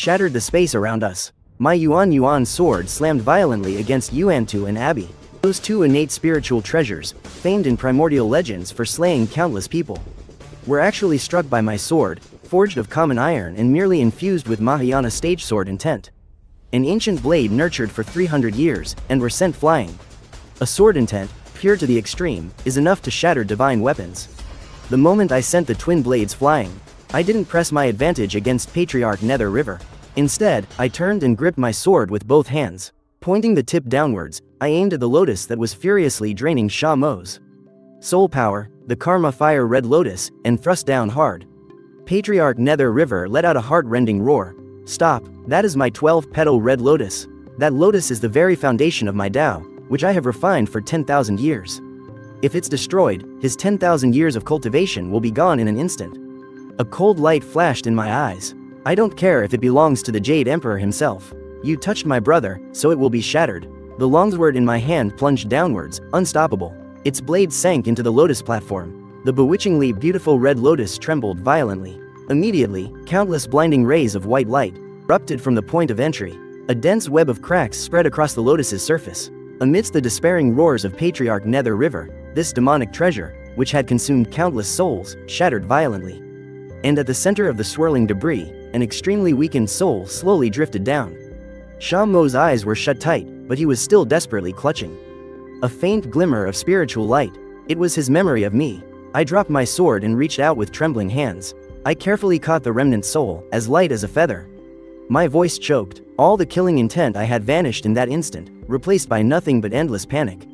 shattered the space around us. My Yuan Yuan sword slammed violently against Yuantu and Abi. Those two innate spiritual treasures, famed in primordial legends for slaying countless people, were actually struck by my sword, forged of common iron and merely infused with Mahayana stage sword intent. An ancient blade nurtured for 300 years, and were sent flying. A sword intent, pure to the extreme, is enough to shatter divine weapons. The moment I sent the twin blades flying, I didn't press my advantage against Patriarch Nether River. Instead, I turned and gripped my sword with both hands. Pointing the tip downwards, I aimed at the lotus that was furiously draining Sha Mo's soul power, the Karma Fire Red Lotus, and thrust down hard. Patriarch Nether River let out a heart-rending roar. Stop, that is my 12-petal red lotus. That lotus is the very foundation of my Tao, which I have refined for 10,000 years. If it's destroyed, his 10,000 years of cultivation will be gone in an instant. A cold light flashed in my eyes. I don't care if it belongs to the Jade Emperor himself. You touched my brother, so it will be shattered. The longsword in my hand plunged downwards, unstoppable. Its blade sank into the lotus platform. The bewitchingly beautiful red lotus trembled violently. Immediately, countless blinding rays of white light erupted from the point of entry. A dense web of cracks spread across the lotus's surface. Amidst the despairing roars of Patriarch Nether River, this demonic treasure, which had consumed countless souls, shattered violently. And at the center of the swirling debris, an extremely weakened soul slowly drifted down. Sha Mo's eyes were shut tight, but he was still desperately clutching. A faint glimmer of spiritual light. It was his memory of me. I dropped my sword and reached out with trembling hands. I carefully caught the remnant soul, as light as a feather. My voice choked. All the killing intent I had vanished in that instant, replaced by nothing but endless panic.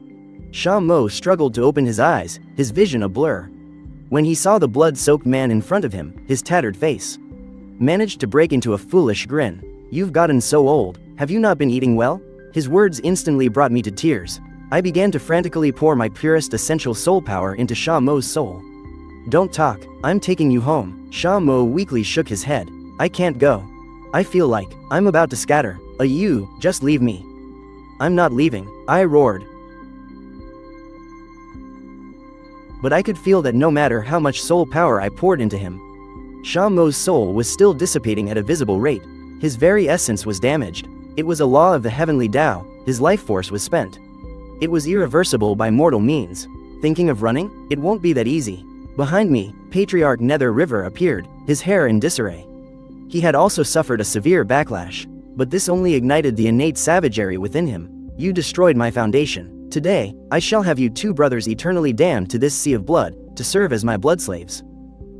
Sha Mo struggled to open his eyes, his vision a blur. When he saw the blood-soaked man in front of him, his tattered face managed to break into a foolish grin. You've gotten so old, have you not been eating well? His words instantly brought me to tears. I began to frantically pour my purest essential soul power into Sha Mo's soul. Don't talk, I'm taking you home. Sha Mo weakly shook his head. I can't go. I feel like I'm about to scatter. You, just leave me. I'm not leaving, I roared. But I could feel that no matter how much soul power I poured into him, Sha Mo's soul was still dissipating at a visible rate. His very essence was damaged. It was a law of the heavenly Tao, his life force was spent. It was irreversible by mortal means. Thinking of running? It won't be that easy. Behind me, Patriarch Nether River appeared, his hair in disarray. He had also suffered a severe backlash, but this only ignited the innate savagery within him. You destroyed my foundation. Today, I shall have you two brothers eternally damned to this sea of blood, to serve as my blood slaves.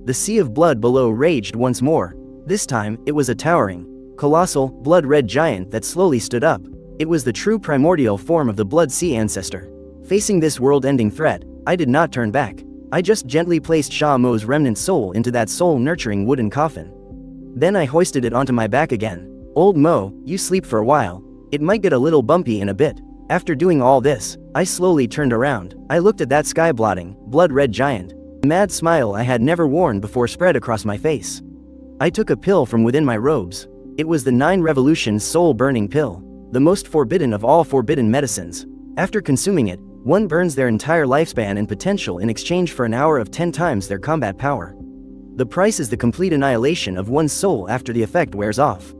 The sea of blood below raged once more. This time, it was a towering, colossal, blood-red giant that slowly stood up. It was the true primordial form of the Blood Sea ancestor. Facing this world-ending threat, I did not turn back. I just gently placed Sha Mo's remnant soul into that soul-nurturing wooden coffin. Then I hoisted it onto my back again. Old Mo, you sleep for a while. It might get a little bumpy in a bit. After doing all this, I slowly turned around. I looked at that sky-blotting, blood-red giant. A mad smile I had never worn before spread across my face. I took a pill from within my robes. It was the 9 Revolutions soul-burning pill, the most forbidden of all forbidden medicines. After consuming it, one burns their entire lifespan and potential in exchange for an hour of 10 times their combat power. The price is the complete annihilation of one's soul after the effect wears off.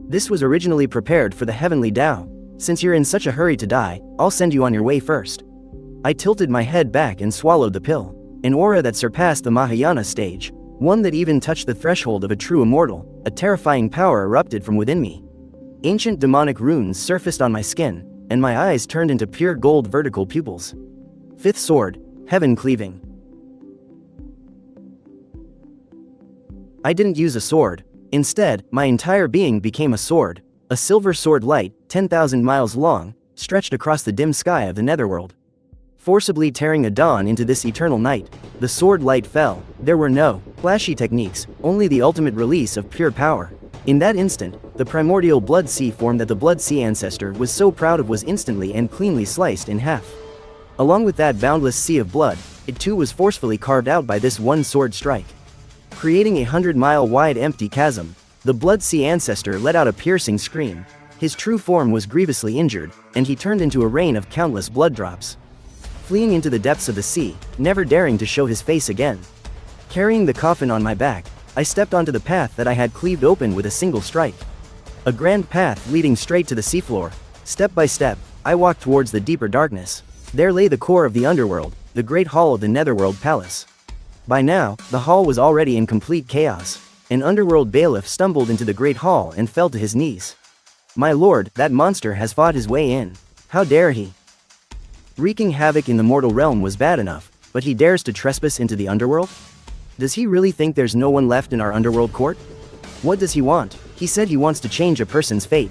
This was originally prepared for the heavenly Tao. Since you're in such a hurry to die, I'll send you on your way first. I tilted my head back and swallowed the pill. An aura that surpassed the Mahayana stage, one that even touched the threshold of a true immortal. A terrifying power erupted from within me. Ancient demonic runes surfaced on my skin, and my eyes turned into pure gold vertical pupils. 5th sword, heaven cleaving. I didn't use a sword. Instead, my entire being became a sword. A silver sword light, 10,000 miles long, stretched across the dim sky of the netherworld. Forcibly tearing a dawn into this eternal night, the sword light fell. There were no flashy techniques, only the ultimate release of pure power. In that instant, the primordial blood sea form that the Blood Sea ancestor was so proud of was instantly and cleanly sliced in half. Along with that boundless sea of blood, it too was forcefully carved out by this one sword strike. Creating a 100-mile wide empty chasm, the Blood Sea ancestor let out a piercing scream. His true form was grievously injured, and he turned into a rain of countless blood drops. Fleeing into the depths of the sea, never daring to show his face again. Carrying the coffin on my back, I stepped onto the path that I had cleaved open with a single strike. A grand path leading straight to the seafloor. Step by step, I walked towards the deeper darkness. There lay the core of the underworld, the great hall of the Netherworld Palace. By now, the hall was already in complete chaos. An underworld bailiff stumbled into the great hall and fell to his knees. "My lord, that monster has fought his way in. How dare he? Wreaking havoc in the mortal realm was bad enough, but he dares to trespass into the underworld? Does he really think there's no one left in our underworld court? What does he want?" He said he wants to change a person's fate.